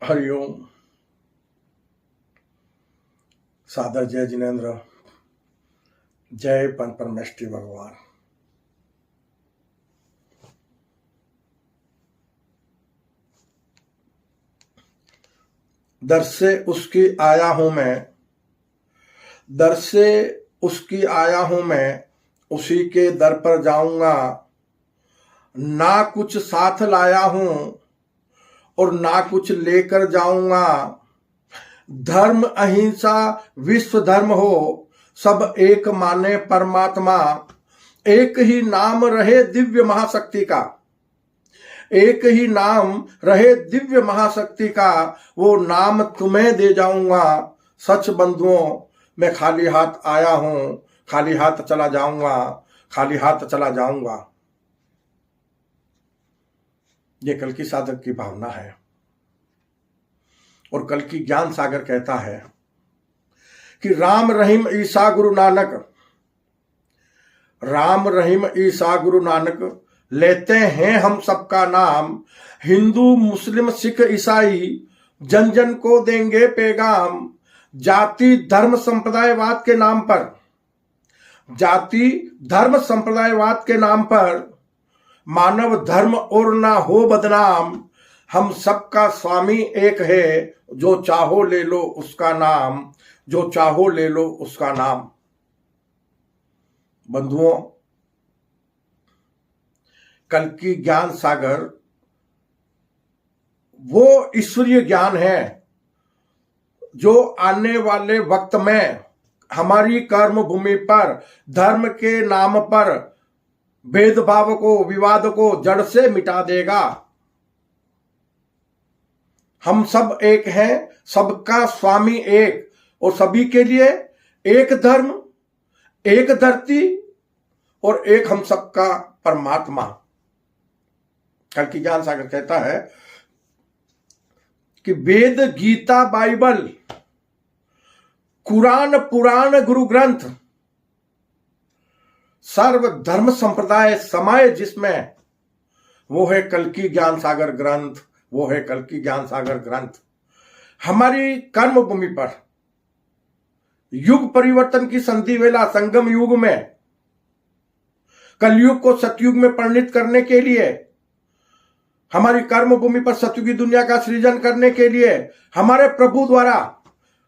हरिओम। सादर जय जिनेन्द्र, जय परमेष्टि भगवान। दर से उसकी आया हूं मैं, दर से उसकी आया हूं मैं, उसी के दर पर जाऊंगा। ना कुछ साथ लाया हूं और ना कुछ लेकर जाऊंगा। धर्म अहिंसा विश्व धर्म हो, सब एक माने परमात्मा। एक ही नाम रहे दिव्य महाशक्ति का, एक ही नाम रहे दिव्य महाशक्ति का। वो नाम तुम्हें दे जाऊंगा। सच बंधुओं, मैं खाली हाथ आया हूं, खाली हाथ चला जाऊंगा, खाली हाथ चला जाऊंगा। ये कल की साधक की भावना है। और कल की ज्ञान सागर कहता है कि राम रहीम ईसा गुरु नानक, राम रहीम ईसा गुरु नानक, लेते हैं हम सबका नाम। हिंदू मुस्लिम सिख ईसाई, जन जन को देंगे पैगाम। जाति धर्म संप्रदायवाद के नाम पर, जाति धर्म संप्रदायवाद के नाम पर मानव धर्म और ना हो बदनाम। हम सबका स्वामी एक है, जो चाहो ले लो उसका नाम, जो चाहो ले लो उसका नाम। बंधुओं, कल की ज्ञान सागर वो ईश्वरीय ज्ञान है जो आने वाले वक्त में हमारी कर्म भूमि पर धर्म के नाम पर भेदभाव को, विवाद को जड़ से मिटा देगा। हम सब एक हैं, सबका स्वामी एक, और सभी के लिए एक धर्म, एक धरती और एक हम सबका परमात्मा। कल की ज्ञान सागर कहता है कि वेद गीता बाइबल कुरान पुराण गुरु ग्रंथ सर्व धर्म संप्रदाय समाये जिसमें, वो है कल की ज्ञान सागर ग्रंथ, वो है कल की ज्ञान सागर ग्रंथ। हमारी कर्म भूमि पर युग परिवर्तन की संधि वेला संगम युग में कलयुग को सतयुग में परिणित करने के लिए, हमारी कर्म भूमि पर सतयुगी दुनिया का सृजन करने के लिए हमारे प्रभु द्वारा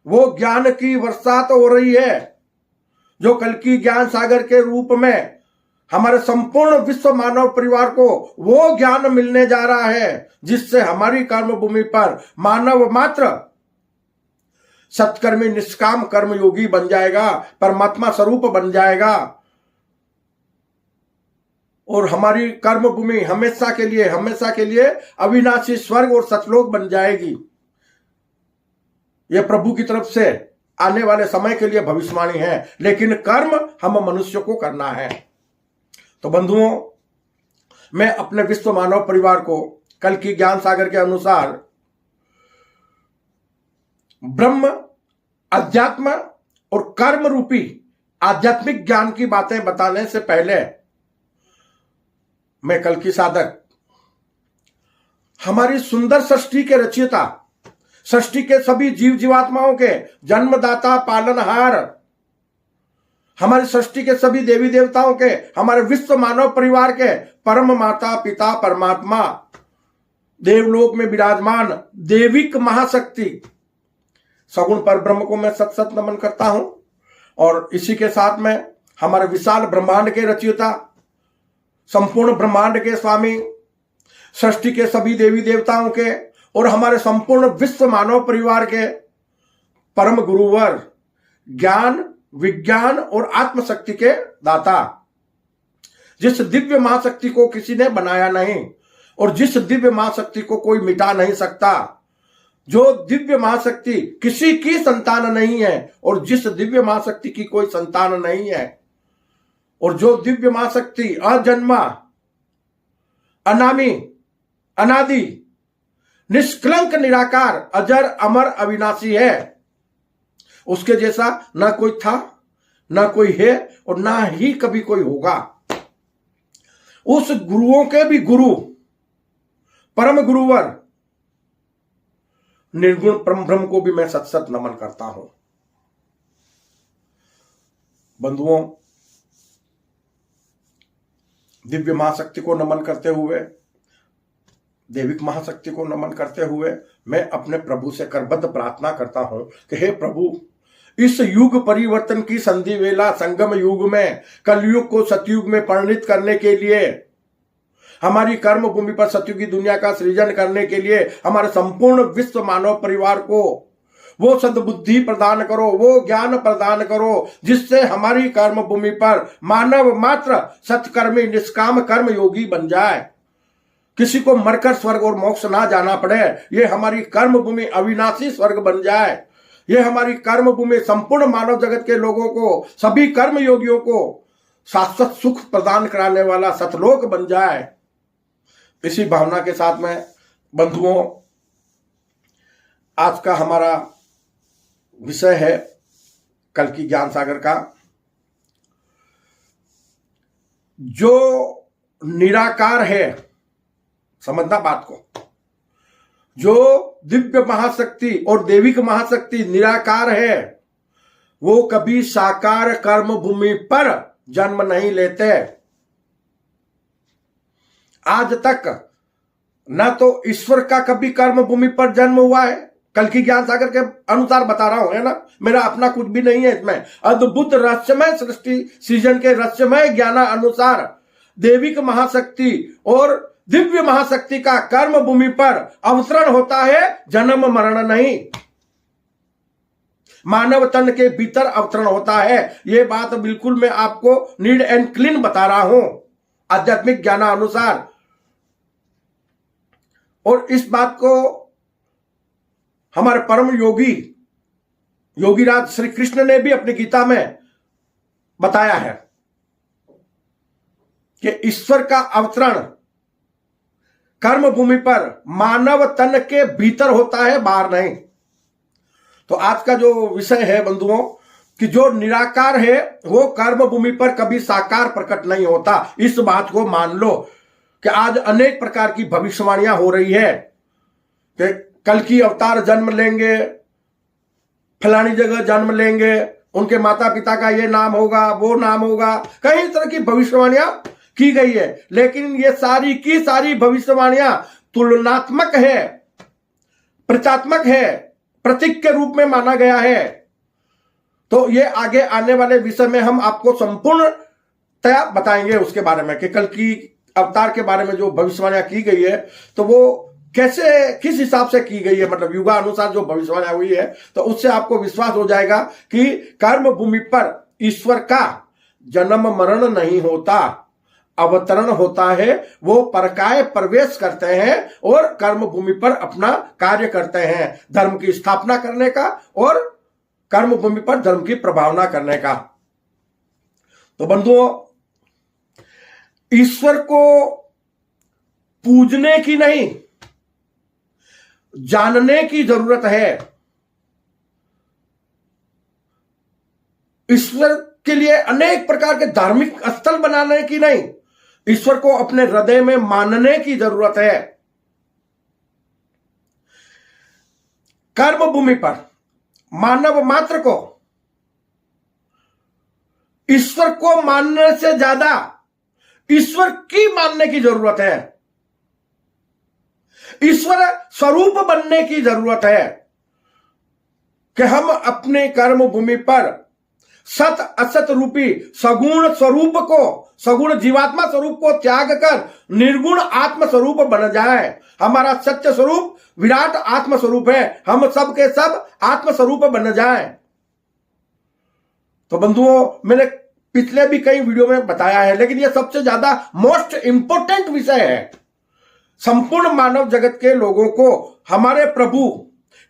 वो ज्ञान की बरसात हो रही है, जो कल की ज्ञान सागर के रूप में हमारे संपूर्ण विश्व मानव परिवार को वो ज्ञान मिलने जा रहा है, जिससे हमारी कर्म भूमि पर मानव मात्र सत्कर्मी निष्काम कर्म योगी बन जाएगा, परमात्मा स्वरूप बन जाएगा, और हमारी कर्म भूमि हमेशा के लिए अविनाशी स्वर्ग और सतलोक बन जाएगी। यह प्रभु की तरफ से आने वाले समय के लिए भविष्यवाणी है, लेकिन कर्म हम मनुष्य को करना है। तो बंधुओं, मैं अपने विश्व मानव परिवार को कल की ज्ञान सागर के अनुसार ब्रह्म, अध्यात्म और कर्म रूपी आध्यात्मिक ज्ञान की बातें बताने से पहले मैं कल की साधक हमारी सुंदर सृष्टि के रचयिता, सृष्टि के सभी जीव जीवात्माओं के जन्मदाता, पालनहार, हमारी सृष्टि के सभी देवी देवताओं के, हमारे विश्व मानव परिवार के परम माता पिता परमात्मा, देवलोक में विराजमान देविक महाशक्ति सगुण पर ब्रह्म को मैं सत सत नमन करता हूं। और इसी के साथ में हमारे विशाल ब्रह्मांड के रचयिता, संपूर्ण ब्रह्मांड के स्वामी, सृष्टि के सभी देवी देवताओं के और हमारे संपूर्ण विश्व मानव परिवार के परम गुरुवर, ज्ञान, विज्ञान और आत्मशक्ति के दाता, जिस दिव्य महाशक्ति को किसी ने बनाया नहीं और जिस दिव्य महाशक्ति को कोई मिटा नहीं सकता, जो दिव्य महाशक्ति किसी की संतान नहीं है और जिस दिव्य महाशक्ति की कोई संतान नहीं है, और जो दिव्य महाशक्ति अजन्मा, अनामी, अनादि, निष्कलंक, निराकार, अजर, अमर, अविनाशी है, उसके जैसा ना कोई था, ना कोई है और ना ही कभी कोई होगा। उस गुरुओं के भी गुरु, परम गुरुवर, निर्गुण परम ब्रह्म को भी मैं सत सत नमन करता हूं। बंधुओं, दिव्य महाशक्ति को नमन करते हुए, देविक महाशक्ति को नमन करते हुए मैं अपने प्रभु से करबद्ध प्रार्थना करता हूं कि हे प्रभु, इस युग परिवर्तन की संधि वेला संगम युग में कलयुग को सतयुग में परिणित करने के लिए, हमारी कर्म भूमि पर सतयुगी दुनिया का सृजन करने के लिए हमारे संपूर्ण विश्व मानव परिवार को वो सद्बुद्धि प्रदान करो, वो ज्ञान प्रदान करो, जिससे हमारी कर्म भूमि पर मानव मात्र सत्कर्मी निष्काम कर्म योगी बन जाए, किसी को मरकर स्वर्ग और मोक्ष ना जाना पड़े। ये हमारी कर्म भूमि अविनाशी स्वर्ग बन जाए। ये हमारी कर्म भूमि संपूर्ण मानव जगत के लोगों को, सभी कर्म योगियों को शाश्वत सुख प्रदान कराने वाला सतलोक बन जाए। इसी भावना के साथ में बंधुओं, आज का हमारा विषय है कल्कि ज्ञान सागर का। जो निराकार है, समझना बात को, जो दिव्य महाशक्ति और देविक महाशक्ति निराकार है, वो कभी साकार कर्म भूमि पर जन्म नहीं लेते। आज तक न तो ईश्वर का कभी कर्म भूमि पर जन्म हुआ है, कल्कि ज्ञान सागर के अनुसार बता रहा हूं, है ना, मेरा अपना कुछ भी नहीं है इसमें। अद्भुत रहस्यमय सृष्टि सृजन के रहस्यमय ज्ञान अनुसार देविक महाशक्ति और दिव्य महाशक्ति का कर्म भूमि पर अवतरण होता है, जन्म मरण नहीं। मानव तन के भीतर अवतरण होता है। यह बात बिल्कुल मैं आपको नीड एंड क्लीन बता रहा हूं आध्यात्मिक ज्ञान अनुसार। और इस बात को हमारे परम योगी योगीराज श्री कृष्ण ने भी अपनी गीता में बताया है कि ईश्वर का अवतरण कर्म भूमि पर मानव तन के भीतर होता है, बाहर नहीं। तो आज का जो विषय है बंधुओं, कि जो निराकार है वो कर्म भूमि पर कभी साकार प्रकट नहीं होता। इस बात को मान लो कि आज अनेक प्रकार की भविष्यवाणियां हो रही है कि कल्कि अवतार जन्म लेंगे, फलानी जगह जन्म लेंगे, उनके माता पिता का ये नाम होगा, वो नाम होगा, कई तरह की भविष्यवाणियां की गई है। लेकिन ये सारी की सारी भविष्यवाणियां तुलनात्मक है, प्रतीकात्मक है, प्रतीक के रूप में माना गया है। तो ये आगे आने वाले विषय में हम आपको संपूर्णतया बताएंगे उसके बारे में कि कल्कि अवतार के बारे में जो भविष्यवाणियां की गई है तो वो कैसे, किस हिसाब से की गई है, मतलब युगानुसार जो भविष्यवाणी हुई है, तो उससे आपको विश्वास हो जाएगा कि कर्म भूमि पर ईश्वर का जन्म मरण नहीं होता, अवतरण होता है। वो परकाय प्रवेश करते हैं और कर्म भूमि पर अपना कार्य करते हैं, धर्म की स्थापना करने का और कर्म भूमि पर धर्म की प्रभावना करने का। तो बंधुओं, ईश्वर को पूजने की नहीं, जानने की जरूरत है। ईश्वर के लिए अनेक प्रकार के धार्मिक स्थल बनाने की नहीं, ईश्वर को अपने हृदय में मानने की जरूरत है। कर्म भूमि पर मानव मात्र को ईश्वर को मानने से ज्यादा ईश्वर की मानने की जरूरत है, ईश्वर स्वरूप बनने की जरूरत है कि हम अपने कर्म भूमि पर सत असत रूपी सगुण स्वरूप को, सगुण जीवात्मा स्वरूप को त्याग कर निर्गुण आत्म स्वरूप बन जाए। हमारा सत्य स्वरूप विराट आत्म स्वरूप है, हम सब के सब आत्म स्वरूप बन जाए। तो बंधुओं, मैंने पिछले भी कई वीडियो में बताया है, लेकिन यह सबसे ज्यादा मोस्ट इंपोर्टेंट विषय है। संपूर्ण मानव जगत के लोगों को हमारे प्रभु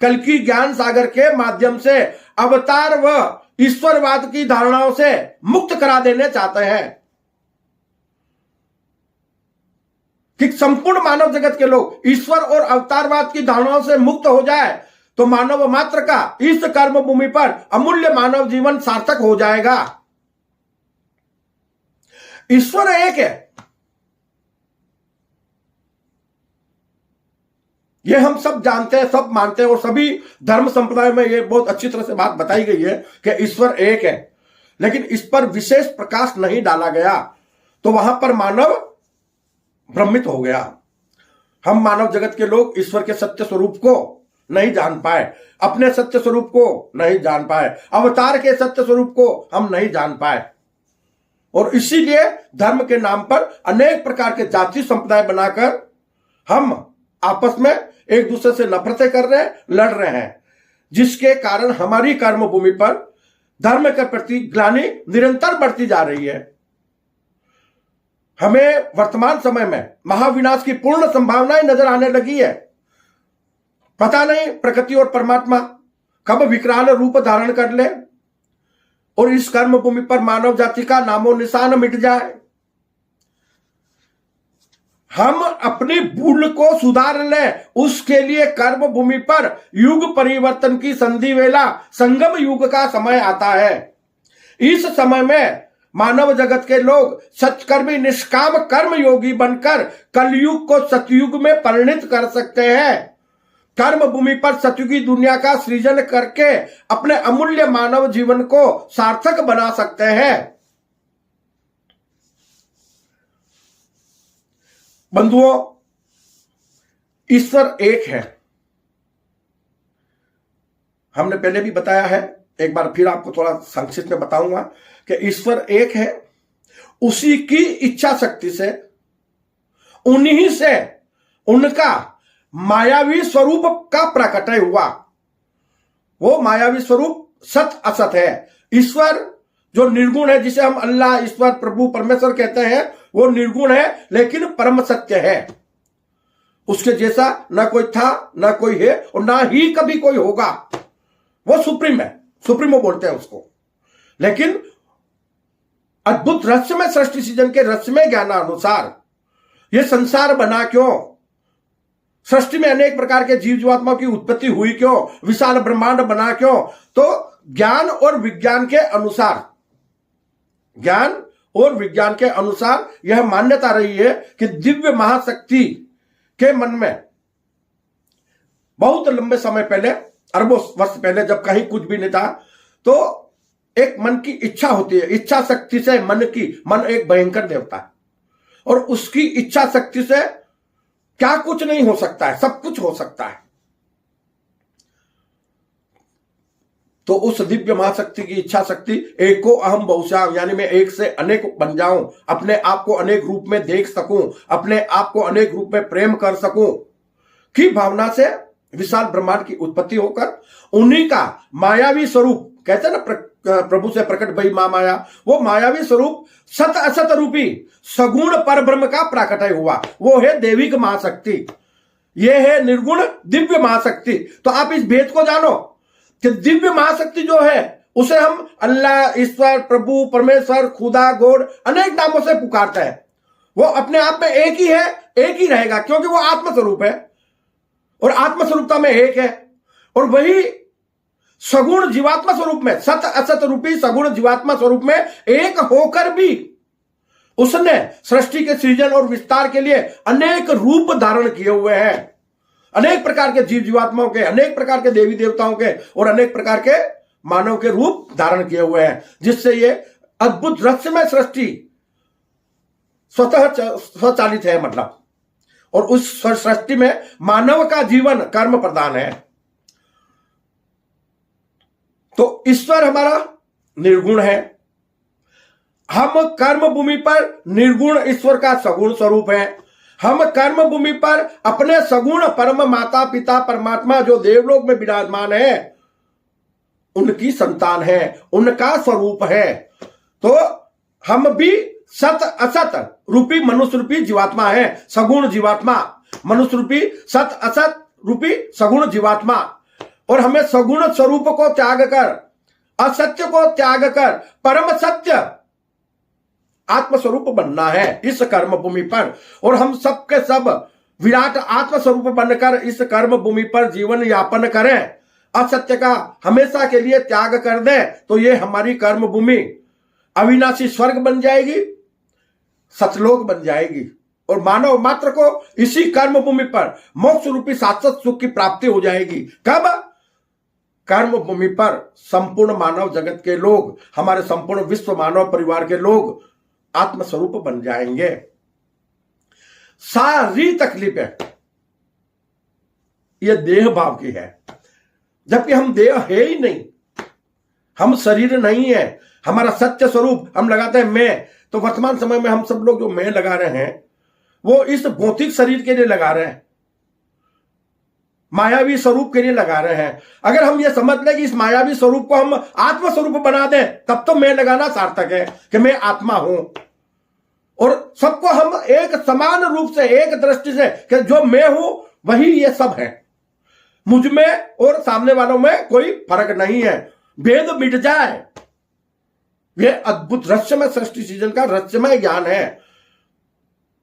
कल्कि ज्ञान सागर के माध्यम से अवतार व ईश्वरवाद की धारणाओं से मुक्त करा देने चाहते हैं कि संपूर्ण मानव जगत के लोग ईश्वर और अवतारवाद की धारणाओं से मुक्त हो जाए तो मानव मात्र का इस कर्म भूमि पर अमूल्य मानव जीवन सार्थक हो जाएगा। ईश्वर एक है, ये हम सब जानते हैं, सब मानते हैं, और सभी धर्म संप्रदाय में ये बहुत अच्छी तरह से बात बताई गई है कि ईश्वर एक है, लेकिन इस पर विशेष प्रकाश नहीं डाला गया, तो वहां पर मानव भ्रमित हो गया। हम मानव जगत के लोग ईश्वर के सत्य स्वरूप को नहीं जान पाए, अपने सत्य स्वरूप को नहीं जान पाए, अवतार के सत्य स्वरूप को हम नहीं जान पाए, और इसीलिए धर्म के नाम पर अनेक प्रकार के जाति संप्रदाय बनाकर हम आपस में एक दूसरे से नफरतें कर रहे हैं, लड़ रहे हैं, जिसके कारण हमारी कर्म भूमि पर धर्म के प्रति ग्लानि निरंतर बढ़ती जा रही है। हमें वर्तमान समय में महाविनाश की पूर्ण संभावनाएं नजर आने लगी है। पता नहीं प्रकृति और परमात्मा कब विकराल रूप धारण कर ले और इस कर्म भूमि पर मानव जाति का नामो निशान मिट जाए। हम अपनी भूल को सुधार लें, उसके लिए कर्म भूमि पर युग परिवर्तन की संधि वेला संगम युग का समय आता है। इस समय में मानव जगत के लोग सत्कर्मी निष्काम कर्म योगी बनकर कलयुग को सतयुग में परिणित कर सकते हैं। कर्म भूमि पर सतयुगी दुनिया का सृजन करके अपने अमूल्य मानव जीवन को सार्थक बना सकते हैं। बंधुओं, ईश्वर एक है। हमने पहले भी बताया है, एक बार फिर आपको थोड़ा संक्षिप्त में बताऊंगा कि ईश्वर एक है। उसी की इच्छा शक्ति से, उन्हीं से उनका मायावी स्वरूप का प्रकटय हुआ। वो मायावी स्वरूप सत असत है। ईश्वर जो निर्गुण है, जिसे हम अल्लाह, ईश्वर, प्रभु, परमेश्वर कहते हैं, वो निर्गुण है लेकिन परम सत्य है। उसके जैसा ना कोई था, ना कोई है, और ना ही कभी कोई होगा। वो सुप्रीम है, सुप्रीमो बोलते हैं उसको। लेकिन अद्भुत रहस्यमय सृष्टि सृजन के रहस्यमय ज्ञानानुसार यह संसार बना क्यों, सृष्टि में अनेक प्रकार के जीव जीवात्माओं की उत्पत्ति हुई क्यों, विशाल ब्रह्मांड बना क्यों, तो ज्ञान और विज्ञान के अनुसार, ज्ञान और विज्ञान के अनुसार यह मान्यता रही है कि दिव्य महाशक्ति के मन में बहुत लंबे समय पहले, अरबों वर्ष पहले, जब कहीं कुछ भी नहीं था, तो एक मन की इच्छा होती है। इच्छा शक्ति से मन एक भयंकर देवता है, और उसकी इच्छा शक्ति से क्या कुछ नहीं हो सकता है, सब कुछ हो सकता है। तो उस दिव्य महाशक्ति की इच्छा शक्ति एको अहम बहुशाम, यानी मैं एक से अनेक बन जाऊं, अपने आप को अनेक रूप में देख सकूं, अपने आप को अनेक रूप में प्रेम कर सकूं की भावना से विशाल ब्रह्मांड की उत्पत्ति होकर उन्हीं का मायावी स्वरूप, कहते हैं ना प्रभु से प्रकट भई मां माया, वो मायावी स्वरूप सत असत रूपी सगुण परब्रह्म का प्राकटय हुआ। वो है देविक महाशक्ति, ये है निर्गुण दिव्य महाशक्ति। तो आप इस भेद को जानो कि दिव्य महाशक्ति जो है उसे हम अल्लाह, ईश्वर, प्रभु, परमेश्वर, खुदा, गॉड अनेक नामों से पुकारते हैं। वो अपने आप में एक ही है, एक ही रहेगा, क्योंकि वो आत्मस्वरूप है और आत्मस्वरूपता में एक है। और वही सगुण जीवात्मा स्वरूप में, सत असत रूपी सगुण जीवात्मा स्वरूप में एक होकर भी उसने सृष्टि के सृजन और विस्तार के लिए अनेक रूप धारण किए हुए हैं। अनेक प्रकार के जीव जीवात्माओं के, अनेक प्रकार के देवी देवताओं के और अनेक प्रकार के मानव के रूप धारण किए हुए हैं, जिससे ये अद्भुत रहस्यमय सृष्टि स्वतः स्वचालित है, मतलब। और उस सृष्टि में मानव का जीवन कर्म प्रधान है। तो ईश्वर हमारा निर्गुण है। हम कर्म भूमि पर निर्गुण ईश्वर का सगुण स्वरूप है। हम कर्म भूमि पर अपने सगुण परम माता पिता परमात्मा जो देवलोक में विराजमान है उनकी संतान है, उनका स्वरूप है। तो हम भी सत असत रूपी मनुष्य रूपी जीवात्मा है, सगुण जीवात्मा, मनुष्य रूपी सत असत रूपी सगुण जीवात्मा। और हमें सगुण स्वरूप को त्याग कर, असत्य को त्याग कर परम सत्य आत्मस्वरूप बनना है इस कर्म भूमि पर। और हम सबके सब विराट आत्मस्वरूप बनकर इस कर्म भूमि पर जीवन यापन करें, असत्य का हमेशा के लिए त्याग कर दें, तो ये हमारी कर्म भूमि अविनाशी स्वर्ग बन जाएगी, सतलोक बन जाएगी। और मानव मात्र को इसी कर्म भूमि पर मोक्ष रूपी शाश्वत सुख की प्राप्ति हो जाएगी। कब? कर्म भूमि पर संपूर्ण मानव जगत के लोग, हमारे संपूर्ण विश्व मानव परिवार के लोग आत्मस्वरूप बन जाएंगे। सारी तकलीफें ये देह भाव की है, जबकि हम देह है ही नहीं, हम शरीर नहीं है। हमारा सत्य स्वरूप हम लगाते हैं मैं, तो वर्तमान समय में हम सब लोग जो मैं लगा रहे हैं वो इस भौतिक शरीर के लिए लगा रहे हैं, मायावी स्वरूप के लिए लगा रहे हैं। अगर हम ये समझ लें कि इस मायावी स्वरूप को हम आत्म स्वरूप बना दें, तब तो मैं लगाना सार्थक है कि मैं आत्मा हूं, और सबको हम एक समान रूप से, एक दृष्टि से कि जो मैं हूं वही ये सब है, मुझ में और सामने वालों में कोई फर्क नहीं है, भेद मिट जाए। ये अद्भुत रहस्यमय सृष्टि सृजन का रहस्यमय ज्ञान है।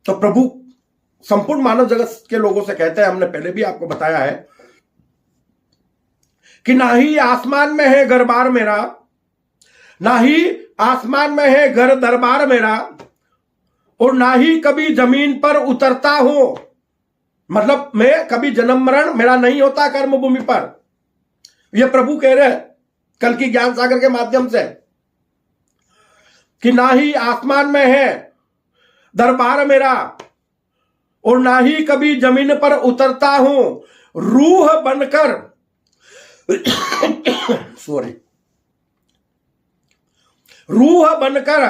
तो प्रभु संपूर्ण मानव जगत के लोगों से कहते हैं, हमने पहले भी आपको बताया है कि ना ही आसमान में है घर बार मेरा, ना ही आसमान में है घर दरबार मेरा, और ना ही कभी जमीन पर उतरता हूं। मतलब मैं कभी जन्म मरण मेरा नहीं होता कर्म भूमि पर। यह प्रभु कह रहे हैं कल की ज्ञान सागर के माध्यम से कि ना ही आसमान में है दरबार मेरा, और ना ही कभी जमीन पर उतरता हूं, रूह बनकर रूह बनकर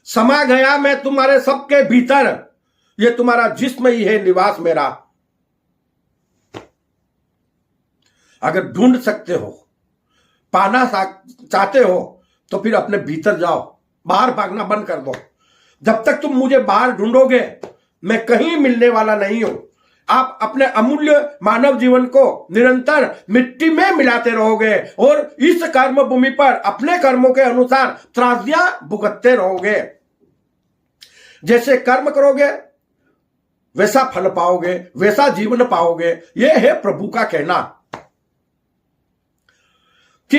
समा गया मैं तुम्हारे सबके भीतर। ये तुम्हारा जिस्म ही है निवास मेरा। अगर ढूंढ सकते हो, पाना चाहते हो, तो फिर अपने भीतर जाओ, बाहर भागना बंद कर दो। जब तक तुम मुझे बाहर ढूंढोगे मैं कहीं मिलने वाला नहीं हूं। आप अपने अमूल्य मानव जीवन को निरंतर मिट्टी में मिलाते रहोगे और इस कर्म भूमि पर अपने कर्मों के अनुसार त्रासदियां भुगतते रहोगे। जैसे कर्म करोगे वैसा फल पाओगे, वैसा जीवन पाओगे। यह है प्रभु का कहना कि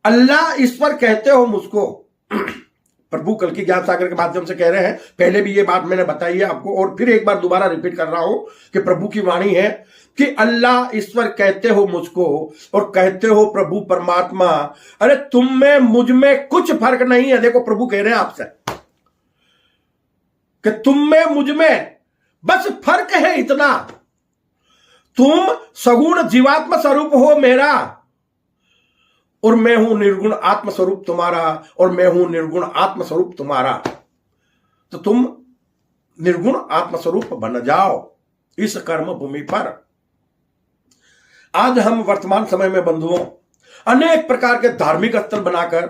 अल्लाह ईश्वर कहते हो मुझको। प्रभु कल की ज्ञान सागर के माध्यम से कह रहे हैं, पहले भी ये बात मैंने बताई है आपको और फिर एक बार दोबारा रिपीट कर रहा हूं कि प्रभु की वाणी है कि अल्लाह ईश्वर कहते हो मुझको और कहते हो प्रभु परमात्मा, अरे तुम में मुझ में कुछ फर्क नहीं है। देखो प्रभु कह रहे हैं आपसे कि तुम में मुझ में बस फर्क है इतना, तुम सगुण जीवात्म स्वरूप हो मेरा और मैं हूं निर्गुण आत्म स्वरूप तुम्हारा, और मैं हूं निर्गुण आत्म स्वरूप तुम्हारा। तो तुम निर्गुण आत्म स्वरूप बन जाओ इस कर्म भूमि पर। आज हम वर्तमान समय में बंधुओं अनेक प्रकार के धार्मिक स्थल बनाकर,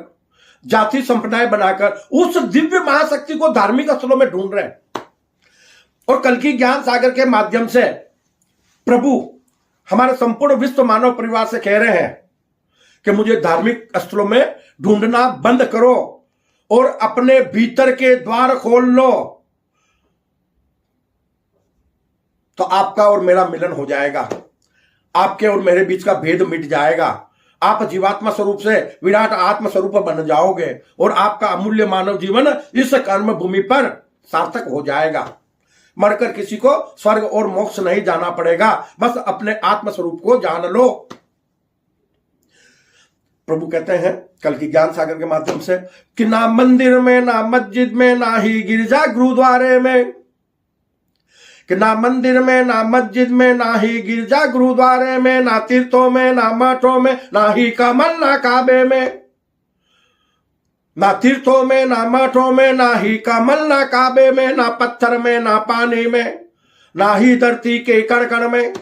जाति संप्रदाय बनाकर उस दिव्य महाशक्ति को धार्मिक स्थलों में ढूंढ रहे हैं। और कल की ज्ञान सागर के माध्यम से प्रभु हमारे संपूर्ण विश्व मानव परिवार से कह रहे हैं कि मुझे धार्मिक स्थलों में ढूंढना बंद करो और अपने भीतर के द्वार खोल लो, तो आपका और मेरा मिलन हो जाएगा, आपके और मेरे बीच का भेद मिट जाएगा। आप जीवात्मा स्वरूप से विराट आत्म स्वरूप बन जाओगे और आपका अमूल्य मानव जीवन इस कर्म भूमि पर सार्थक हो जाएगा। मरकर किसी को स्वर्ग और मोक्ष नहीं जाना पड़ेगा, बस अपने आत्म स्वरूप को जान लो। प्रभु कहते हैं कल की ज्ञान सागर के माध्यम से कि ना मंदिर में, ना मस्जिद में, ना ही गिरजा गुरुद्वारे में, कि ना मंदिर में, ना मस्जिद में, ना ही गिरजा गुरुद्वारे में, ना तीर्थों में, ना मठों में, ना ही कमल ना काबे में, ना तीर्थों में, ना मठों में, ना ही कमल ना काबे में, ना पत्थर में, ना पानी में, ना ही धरती के कण कण में,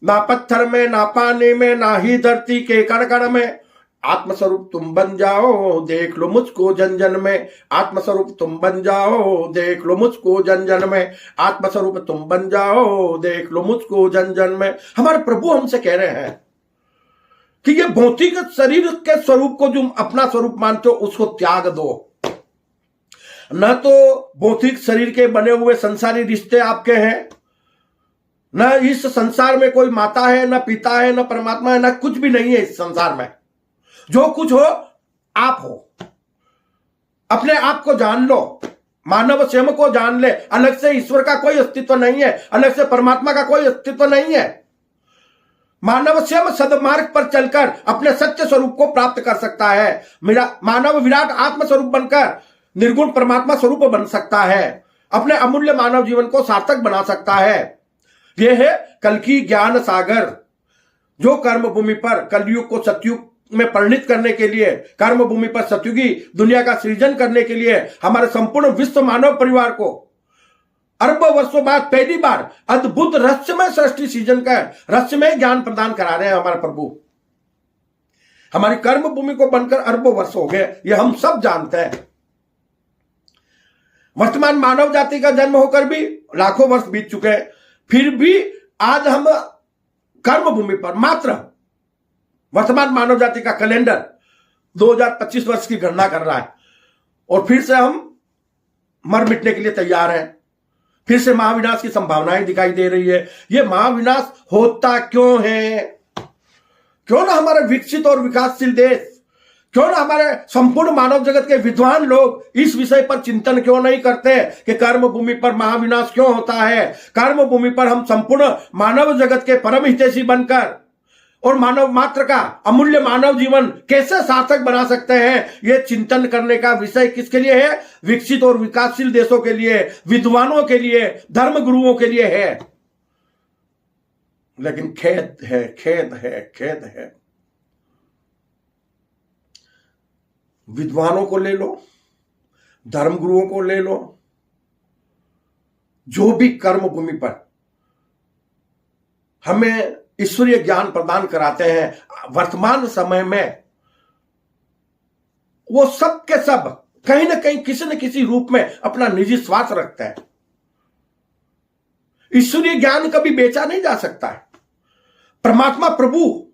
ना पत्थर में, ना पानी में, ना ही धरती के कण कण में। आत्मस्वरूप तुम बन जाओ, देख लो मुझको जन जन में। आत्मस्वरूप तुम बन जाओ, देख लो मुझको जन जन में। आत्मस्वरूप तुम बन जाओ, देख लो मुझको जन जन में। हमारे प्रभु हमसे कह रहे हैं कि ये भौतिक शरीर के स्वरूप को जो अपना स्वरूप मानते हो उसको त्याग दो। न तो भौतिक शरीर के बने हुए संसारी रिश्ते आपके हैं, न इस संसार में कोई माता है, न पिता है, न परमात्मा है, न कुछ भी नहीं है इस संसार में। जो कुछ हो आप हो, अपने आप को जान लो। मानव स्वयं को जान ले, अलग से ईश्वर का कोई अस्तित्व नहीं है, अलग से परमात्मा का कोई अस्तित्व नहीं है। मानव स्वयं सदमार्ग पर चलकर अपने सत्य स्वरूप को प्राप्त कर सकता है। मानव विराट आत्म स्वरूप बनकर निर्गुण परमात्मा स्वरूप बन सकता है, अपने अमूल्य मानव जीवन को सार्थक बना सकता है। यह है कल की ज्ञान सागर, जो कर्म भूमि पर कलयुग को सतयुग में परिणित करने के लिए, कर्म भूमि पर सतयुगी दुनिया का सृजन करने के लिए हमारे संपूर्ण विश्व मानव परिवार को अरबों वर्षों बाद पहली बार अद्भुत रहस्यमय सृष्टि सृजन का रहस्यमय ज्ञान प्रदान करा रहे हैं हमारे प्रभु। हमारी कर्म भूमि को बनकर अरबों वर्ष हो गए, यह हम सब जानते हैं। वर्तमान मानव जाति का जन्म होकर भी लाखों वर्ष बीत चुके हैं, फिर भी आज हम कर्म भूमि पर मात्र वर्तमान मानव जाति का कैलेंडर 2025 वर्ष की गणना कर रहा है, और फिर से हम मर मिटने के लिए तैयार हैं। फिर से महाविनाश की संभावनाएं दिखाई दे रही है। यह महाविनाश होता क्यों है? क्यों ना हमारे विकसित और विकासशील देश, क्यों ना हमारे संपूर्ण मानव जगत के विद्वान लोग इस विषय पर चिंतन क्यों नहीं करते कि कर्म भूमि पर महाविनाश क्यों होता है? कर्म भूमि पर हम संपूर्ण मानव जगत के परम हितैषी बनकर और मानव मात्र का अमूल्य मानव जीवन कैसे सार्थक बना सकते हैं? यह चिंतन करने का विषय किसके लिए है? विकसित और विकासशील देशों के लिए, विद्वानों के लिए, धर्म गुरुओं के लिए है। लेकिन खेद है, खेद है, खेद है। विद्वानों को ले लो, धर्म गुरुओं को ले लो, जो भी कर्म भूमि पर हमें ईश्वरीय ज्ञान प्रदान कराते हैं वर्तमान समय में, वो सब के सब कहीं ना कहीं किसी न किसी रूप में अपना निजी स्वार्थ रखते हैं। ईश्वरीय ज्ञान कभी बेचा नहीं जा सकता है। परमात्मा प्रभु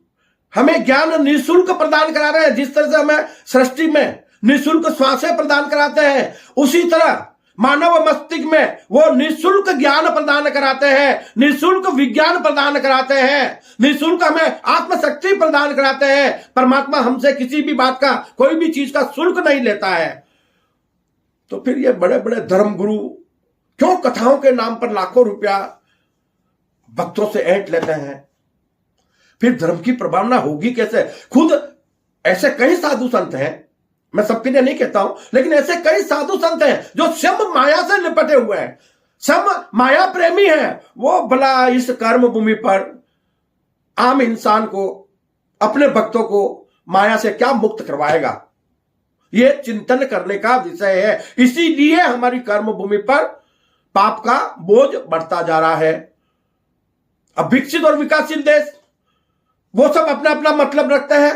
हमें ज्ञान निःशुल्क प्रदान करा रहे हैं। जिस तरह से हमें सृष्टि में निःशुल्क श्वासें प्रदान कराते हैं, उसी तरह मानव मस्तिष्क में वो निःशुल्क ज्ञान प्रदान कराते हैं, निःशुल्क विज्ञान प्रदान कराते हैं, निःशुल्क हमें आत्मशक्ति प्रदान कराते हैं। परमात्मा हमसे किसी भी बात का, कोई भी चीज का शुल्क नहीं लेता है। तो फिर ये बड़े बड़े धर्म गुरु क्यों कथाओं के नाम पर लाखों रुपया भक्तों से ऐंठ लेते हैं? फिर धर्म की प्रभावना होगी कैसे? खुद ऐसे कई साधु संत हैं, मैं सबके लिए नहीं कहता हूं, लेकिन ऐसे कई साधु संत हैं जो स्वयं माया से लिपटे हुए हैं, स्वयं माया प्रेमी हैं। वो भला इस कर्म भूमि पर आम इंसान को, अपने भक्तों को माया से क्या मुक्त करवाएगा? ये चिंतन करने का विषय है। इसीलिए हमारी कर्म भूमि पर पाप का बोझ बढ़ता जा रहा है। अब विकसित और विकासशील देश वो सब अपना अपना मतलब रखते हैं,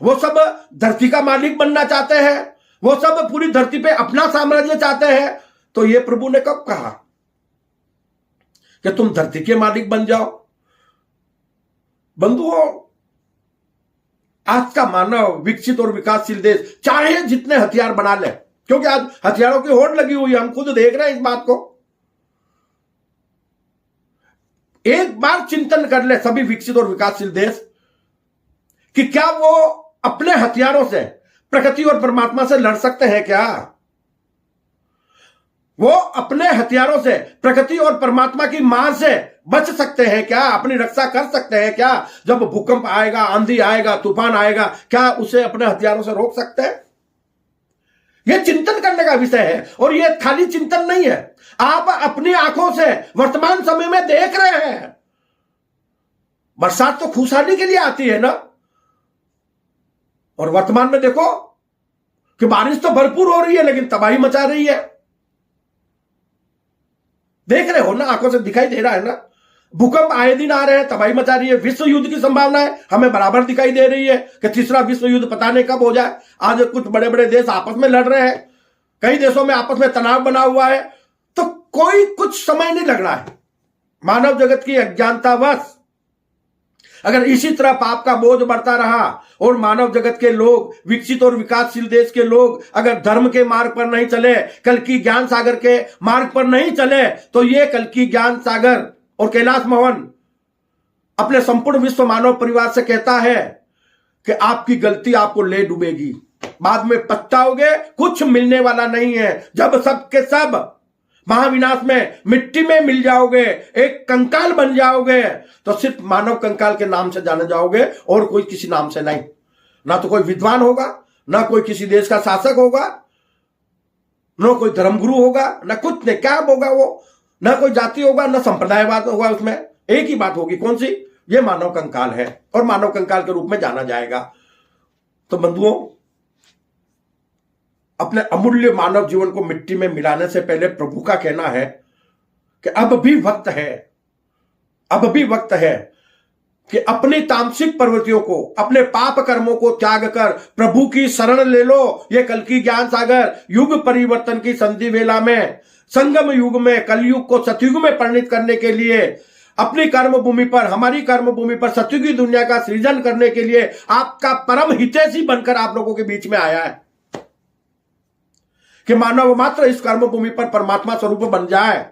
वो सब धरती का मालिक बनना चाहते हैं, वो सब पूरी धरती पे अपना साम्राज्य चाहते हैं। तो ये प्रभु ने कब कहा कि तुम धरती के मालिक बन जाओ? बंधुओं, आज का मानव विकसित और विकासशील देश चाहे जितने हथियार बना ले, क्योंकि आज हथियारों की होड़ लगी हुई है, हम खुद देख रहे हैं इस बात को। एक बार चिंतन कर ले सभी विकसित और विकासशील देश कि क्या वो अपने हथियारों से प्रकृति और परमात्मा से लड़ सकते हैं क्या? वो अपने हथियारों से प्रकृति और परमात्मा की मार से बच सकते हैं क्या? अपनी रक्षा कर सकते हैं क्या? जब भूकंप आएगा, आंधी आएगा, तूफान आएगा, क्या उसे अपने हथियारों से रोक सकते हैं? यह चिंतन करने का विषय है। और यह खाली चिंतन नहीं है, आप अपनी आंखों से वर्तमान समय में देख रहे हैं। बरसात तो खुशहाली के लिए आती है ना, और वर्तमान में देखो कि बारिश तो भरपूर हो रही है लेकिन तबाही मचा रही है। देख रहे हो ना, आंखों से दिखाई दे रहा है ना। भूकंप आए दिन आ रहे हैं, तबाही मचा रही है। विश्व युद्ध की संभावना है हमें बराबर दिखाई दे रही है कि तीसरा विश्व युद्ध पता नहीं कब हो जाए। आज कुछ बड़े बड़े देश आपस में लड़ रहे हैं, कई देशों में आपस में तनाव बना हुआ है। तो कोई कुछ समय नहीं लग रहा है। मानव जगत की अज्ञानतावश अगर इसी तरह पाप का बोझ बढ़ता रहा और मानव जगत के लोग, विकसित और विकासशील देश के लोग अगर धर्म के मार्ग पर नहीं चले, कल की ज्ञान सागर के मार्ग पर नहीं चले, तो ये कल की ज्ञान सागर और कैलाश मोहन अपने संपूर्ण विश्व मानव परिवार से कहता है कि आपकी गलती आपको ले डूबेगी। बाद में पछताओगे, कुछ मिलने वाला नहीं है। जब सब के सब महाविनाश में मिट्टी में मिल जाओगे, एक कंकाल बन जाओगे, तो सिर्फ मानव कंकाल के नाम से जाने जाओगे और कोई किसी नाम से नहीं। ना तो कोई विद्वान होगा, ना कोई किसी देश का शासक होगा, ना कोई धर्मगुरु होगा, ना कुछ नहीं। क्या होगा वो? ना कोई जाति होगा, ना संप्रदायवाद होगा। उसमें एक ही बात होगी, कौन सी? ये मानव कंकाल है और मानव कंकाल के रूप में जाना जाएगा। तो बंधुओं, अपने अमूल्य मानव जीवन को मिट्टी में मिलाने से पहले प्रभु का कहना है कि अब भी वक्त है, अब भी वक्त है कि अपनी तामसिक प्रवृत्तियों को, अपने पाप कर्मों को त्याग कर प्रभु की शरण ले लो। ये कल की ज्ञान सागर युग परिवर्तन की संधि वेला में, संगम युग में, कलयुग को सतयुग में परिणित करने के लिए, अपनी कर्म भूमि पर, हमारी कर्म भूमि पर सतयुगी दुनिया का सृजन करने के लिए आपका परम हितैषी बनकर आप लोगों के बीच में आया है कि मानव मात्र इस कर्म भूमि पर परमात्मा स्वरूप बन जाए।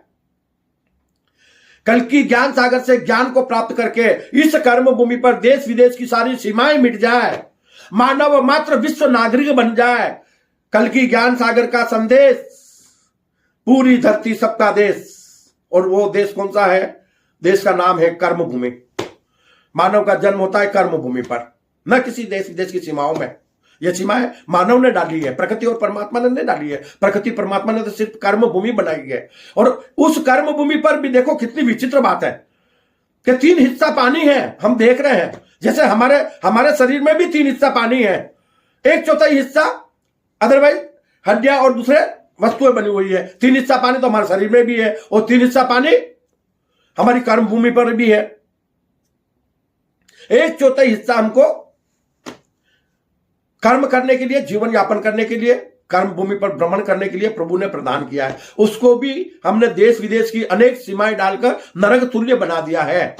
कल की ज्ञान सागर से ज्ञान को प्राप्त करके इस कर्म भूमि पर देश विदेश की सारी सीमाएं मिट जाए, मानव मात्र विश्व नागरिक बन जाए। कल की ज्ञान सागर का संदेश पूरी धरती सबका देश, और वो देश कौन सा है? देश का नाम है कर्म भूमि। मानव का जन्म होता है कर्म भूमि पर, न किसी देश विदेश की सीमाओं में। यह सीमाएं मानव ने डाली है, प्रकृति और परमात्मा ने नहीं डाली है। प्रकृति परमात्मा ने तो सिर्फ कर्म भूमि बनाई है। और उस कर्म भूमि पर भी देखो कितनी विचित्र बात है कि 3 हिस्सा पानी है। हम देख रहे हैं जैसे हमारे शरीर में भी 3 हिस्सा पानी है। 1/4 हिस्सा अदरवाइज हड्डियां और दूसरे वस्तुएं बनी हुई है। 3 हिस्सा पानी तो हमारे शरीर में भी है और 3 हिस्सा पानी हमारी कर्म भूमि पर भी है। 1/4 हिस्सा हमको कर्म करने के लिए, जीवन यापन करने के लिए, कर्म भूमि पर भ्रमण करने के लिए प्रभु ने प्रदान किया है। उसको भी हमने देश विदेश की अनेक सीमाएं डालकर नरक तुल्य बना दिया है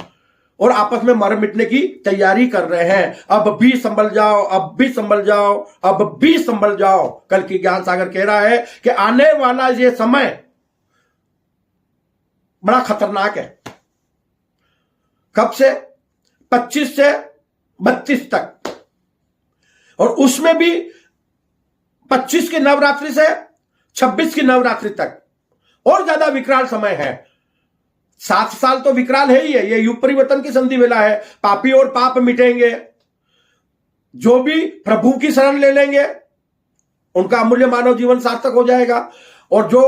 और आपस में मर मिटने की तैयारी कर रहे हैं। अब भी संभल जाओ, अब भी संभल जाओ, अब भी संभल जाओ। कल की ज्ञान सागर कह रहा है कि आने वाला ये समय बड़ा खतरनाक है। कब से? 25 से 32 तक, और उसमें भी 25 की नवरात्रि से 26 की नवरात्रि तक और ज्यादा विकराल समय है। 7 साल तो विकराल है ही है। ये युग परिवर्तन की संधि वेला है। पापी और पाप मिटेंगे। जो भी प्रभु की शरण ले लेंगे उनका अमूल्य मानव जीवन सार्थक हो जाएगा, और जो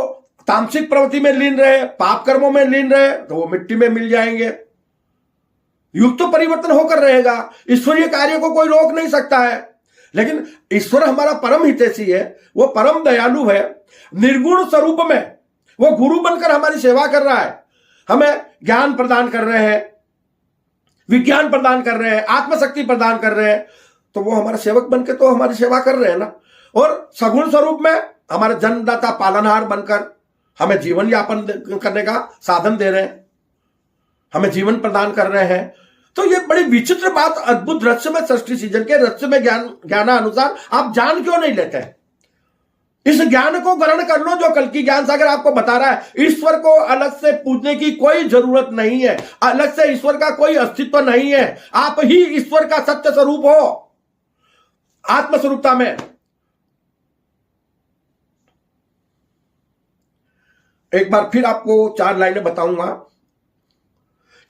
तामसिक प्रवृत्ति में लीन रहे, पाप कर्मों में लीन रहे, तो वो मिट्टी में मिल जाएंगे। युग तो परिवर्तन होकर रहेगा। ईश्वरीय कार्य को कोई रोक नहीं सकता है, लेकिन ईश्वर हमारा परम हितैषी है, वो परम दयालु है। निर्गुण स्वरूप में वो गुरु बनकर हमारी सेवा कर रहा है। हमें ज्ञान प्रदान कर रहे हैं, विज्ञान प्रदान कर रहे हैं, आत्मशक्ति प्रदान कर रहे हैं, तो वो हमारा सेवक बनकर तो हमारी सेवा कर रहे हैं ना। और सगुण स्वरूप में हमारे जन्मदाता पालनहार बनकर हमें जीवन यापन करने का साधन दे रहे हैं, हमें जीवन प्रदान कर रहे हैं। तो ये बड़ी विचित्र बात, अद्भुत रहस्यमय सृष्टि सीजन के रहस्यमय ज्ञानानुसार आप जान क्यों नहीं लेते हैं? इस ज्ञान को ग्रहण कर लो जो कल की ज्ञान सागर आपको बता रहा है। ईश्वर को अलग से पूजने की कोई जरूरत नहीं है, अलग से ईश्वर का कोई अस्तित्व नहीं है। आप ही ईश्वर का सत्य स्वरूप हो, आत्मस्वरूपता में। एक बार फिर आपको 4 लाइनें बताऊंगा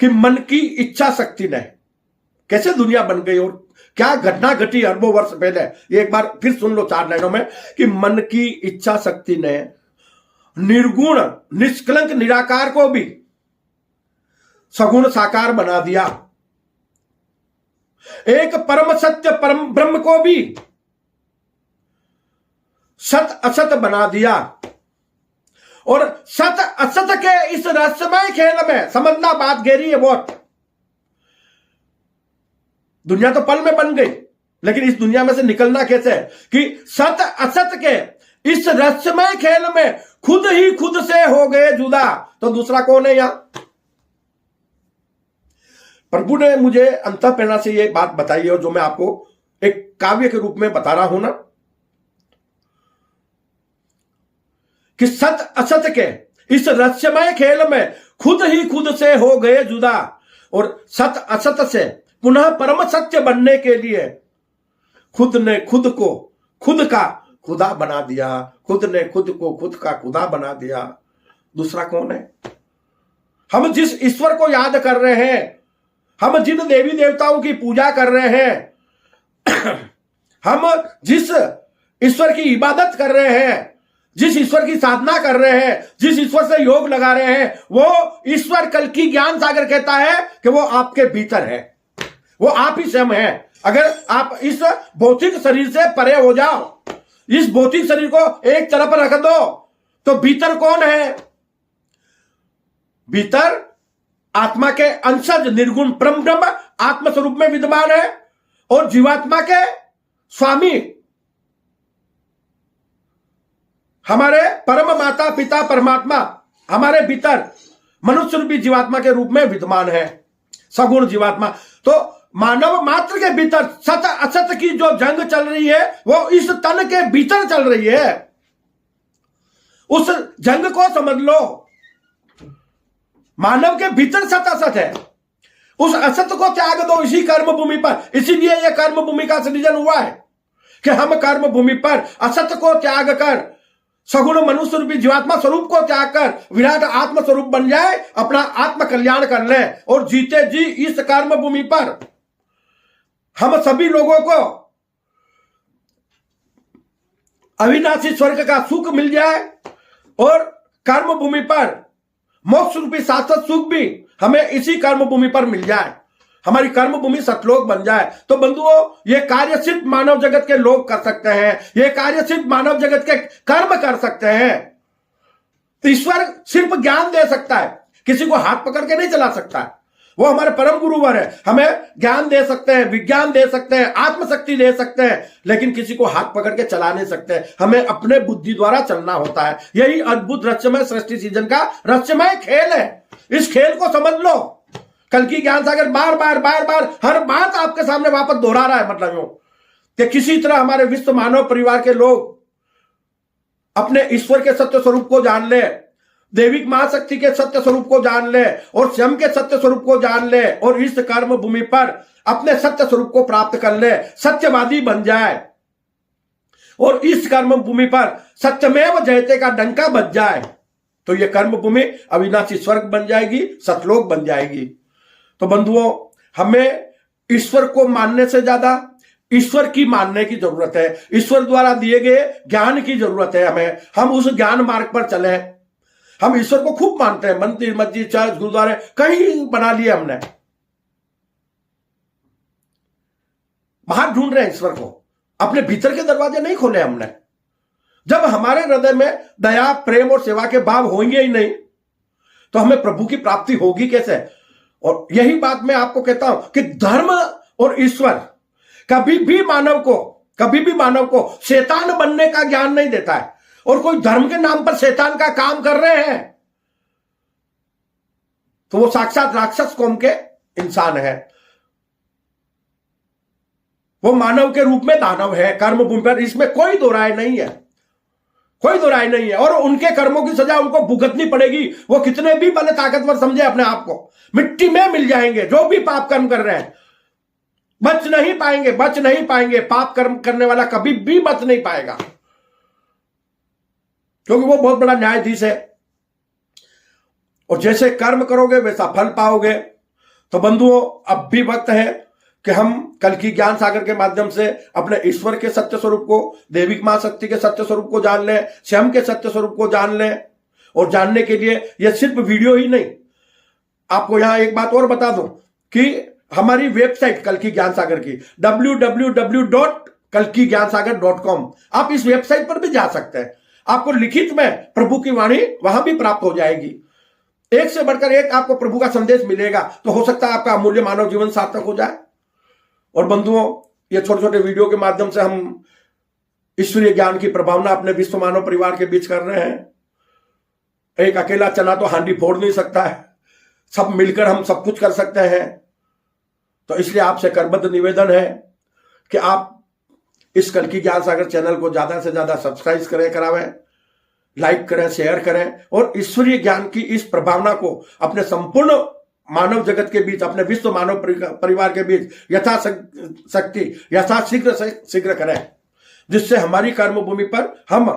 कि मन की इच्छा शक्ति ने कैसे दुनिया बन गई और क्या घटना घटी अरबों वर्ष पहले। ये एक बार फिर सुन लो 4 लाइनों में कि मन की इच्छा शक्ति ने निर्गुण निष्कलंक निराकार को भी सगुण साकार बना दिया। एक परम सत्य परम ब्रह्म को भी सत असत बना दिया। और सत असत के इस रहस्यमय खेल में समझना, बात गहरी है बहुत। दुनिया तो पल में बन गई, लेकिन इस दुनिया में से निकलना कैसे है कि सत असत के इस रहस्यमय खेल में खुद ही खुद से हो गए जुदा, तो दूसरा कौन है यहां? प्रभु ने मुझे अंतःप्रेरणा से ये बात बताई है, और जो मैं आपको एक काव्य के रूप में बता रहा हूं ना, कि सत असत के इस रहस्यमय खेल में खुद ही खुद से हो गए जुदा, और सत असत से पुनः परम सत्य बनने के लिए खुद ने खुद को खुद का खुदा बना दिया, खुद ने खुद को खुद का खुदा बना दिया। दूसरा कौन है? हम जिस ईश्वर को याद कर रहे हैं, हम जिन देवी देवताओं की पूजा कर रहे हैं, हम जिस ईश्वर की इबादत कर रहे हैं, जिस ईश्वर की साधना कर रहे हैं, जिस ईश्वर से योग लगा रहे हैं, वो ईश्वर कल्कि ज्ञान सागर कहता है कि वो आपके भीतर है, वो आप ही स्वयं है। अगर आप इस भौतिक शरीर से परे हो जाओ, इस भौतिक शरीर को एक तरफ रख दो, तो भीतर कौन है? भीतर आत्मा के अंशज निर्गुण परम ब्रह्म आत्म स्वरूप में विद्यमान है, और जीवात्मा के स्वामी हमारे परम माता पिता परमात्मा हमारे भीतर मनुष्य रूपी जीवात्मा के रूप में विद्यमान है, सगुण जीवात्मा। तो मानव मात्र के भीतर सत असत की जो जंग चल रही है, वो इस तन के भीतर चल रही है। उस जंग को समझ लो। मानव के भीतर सत असत है, उस असत को त्याग दो इसी कर्म भूमि पर। इसीलिए यह कर्म भूमि का सृजन हुआ है कि हम कर्म भूमि पर असत को त्याग कर सगुण मनुष्य रूपी जीवात्मा स्वरूप को त्याग कर विराट आत्म स्वरूप बन जाए, अपना आत्म कल्याण कर ले, और जीते जी इस कर्म भूमि पर हम सभी लोगों को अविनाशी स्वर्ग का सुख मिल जाए, और कर्म भूमि पर मोक्ष रूपी शाश्वत सुख भी हमें इसी कर्म भूमि पर मिल जाए, हमारी कर्म भूमि सतलोक बन जाए। तो बंधुओं, ये कार्य सिर्फ मानव जगत के लोग कर सकते हैं, ये कार्य सिर्फ मानव जगत के कर्म कर सकते हैं। तो ईश्वर सिर्फ ज्ञान दे सकता है, किसी को हाथ पकड़ के नहीं चला सकता है। वो हमारे परम गुरुवर है, हमें ज्ञान दे सकते हैं, विज्ञान दे सकते हैं, आत्मशक्ति दे सकते हैं, लेकिन किसी को हाथ पकड़ के चला नहीं सकते। हमें अपने बुद्धि द्वारा चलना होता है। यही अद्भुत रहस्यमय सृष्टि सीजन का रहस्यमय खेल है। इस खेल को समझ लो। कल्कि ज्ञान सागर बार बार हर बात आपके सामने वापस दोहरा रहा है। मतलब यूं कि किसी तरह हमारे विश्व मानव परिवार के लोग अपने ईश्वर के सत्य स्वरूप को जान ले, देविक महाशक्ति के सत्य स्वरूप को जान ले, और स्वयं के सत्य स्वरूप को जान ले, और इस कर्म भूमि पर अपने सत्य स्वरूप को प्राप्त कर ले, सत्यवादी बन जाए, और इस कर्म भूमि पर सत्यमेव जयते का डंका बज जाए, तो यह कर्म भूमि अविनाशी स्वर्ग बन जाएगी, सतलोक बन जाएगी। तो बंधुओं, हमें ईश्वर को मानने से ज्यादा ईश्वर की मानने की जरूरत है, ईश्वर द्वारा दिए गए ज्ञान की जरूरत है हमें। हम उस ज्ञान मार्ग पर चले। हम ईश्वर को खूब मानते हैं, मंदिर मस्जिद चर्च गुरुद्वारे कहीं बना लिए हमने, बाहर ढूंढ रहे हैं ईश्वर को, अपने भीतर के दरवाजे नहीं खोले हमने। जब हमारे हृदय में दया प्रेम और सेवा के भाव होंगे ही नहीं, तो हमें प्रभु की प्राप्ति होगी कैसे? और यही बात मैं आपको कहता हूं कि धर्म और ईश्वर कभी भी मानव को शैतान बनने का ज्ञान नहीं देता है। और कोई धर्म के नाम पर शैतान का काम कर रहे हैं तो वो साक्षात राक्षस कौम के इंसान है। वो मानव के रूप में दानव है कर्म भूमि पर, इसमें कोई दो राय नहीं है, कोई दो राय नहीं है। और उनके कर्मों की सजा उनको भुगतनी पड़ेगी। वो कितने भी बड़े ताकतवर समझे अपने आप को, मिट्टी में मिल जाएंगे। जो भी पाप कर्म कर रहे हैं बच नहीं पाएंगे। पाप कर्म करने वाला कभी भी बच नहीं पाएगा, क्योंकि वो बहुत बड़ा न्यायाधीश है। और जैसे कर्म करोगे वैसा फल पाओगे। तो बंधुओं, अब भी वक्त है कि हम कल्कि ज्ञान सागर के माध्यम से अपने ईश्वर के सत्य स्वरूप को, देविक मां शक्ति के सत्य स्वरूप को जान लें, स्वयं के सत्य स्वरूप को जान लें। और जानने के लिए यह सिर्फ वीडियो ही नहीं, आपको यहां एक बात और बता दूं कि हमारी वेबसाइट कल्कि ज्ञान सागर की www.kalkigyansagar.com, आप इस वेबसाइट पर भी जा सकते हैं। आपको लिखित में प्रभु की वाणी वहां भी प्राप्त हो जाएगी। एक से बढ़कर एक आपको प्रभु का संदेश मिलेगा। तो हो सकता है आपका अमूल्य मानव जीवन सार्थक हो जाए। और बंधुओं, ये छोटे छोटे वीडियो के माध्यम से हम ईश्वरीय ज्ञान की प्रभावना अपने विश्व मानव परिवार के बीच कर रहे हैं। एक अकेला चना तो हांडी फोड़ नहीं सकता है, सब मिलकर हम सब कुछ कर सकते हैं। तो इसलिए आपसे करबद्ध निवेदन है कि आप इस कल्कि ज्ञान सागर चैनल को ज्यादा से ज्यादा सब्सक्राइब करावें, लाइक करें, शेयर करें, और ईश्वरीय ज्ञान की इस प्रभावना को अपने संपूर्ण मानव जगत के बीच, अपने विश्व मानव परिवार के बीच यथाशक्ति यथाशीघ्र करें। जिससे हमारी कर्मभूमि पर हम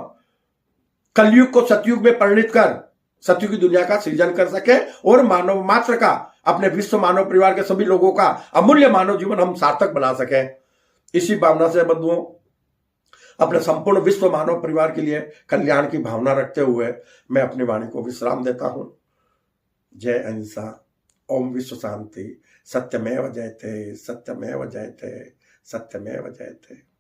कलयुग को सतयुग में परिणित कर सतयुग की दुनिया का सृजन कर सके और मानव मात्र का, अपने विश्व मानव परिवार के सभी लोगों का अमूल्य मानव जीवन हम सार्थक बना सके। इसी भावना से बंधुओं, अपने संपूर्ण विश्व मानव परिवार के लिए कल्याण की भावना रखते हुए मैं अपनी वाणी को विश्राम देता हूं। जय अहिंसा, ओम विश्व शांति, सत्यमेव जयते, सत्यमेव जयते, सत्यमेव जयते।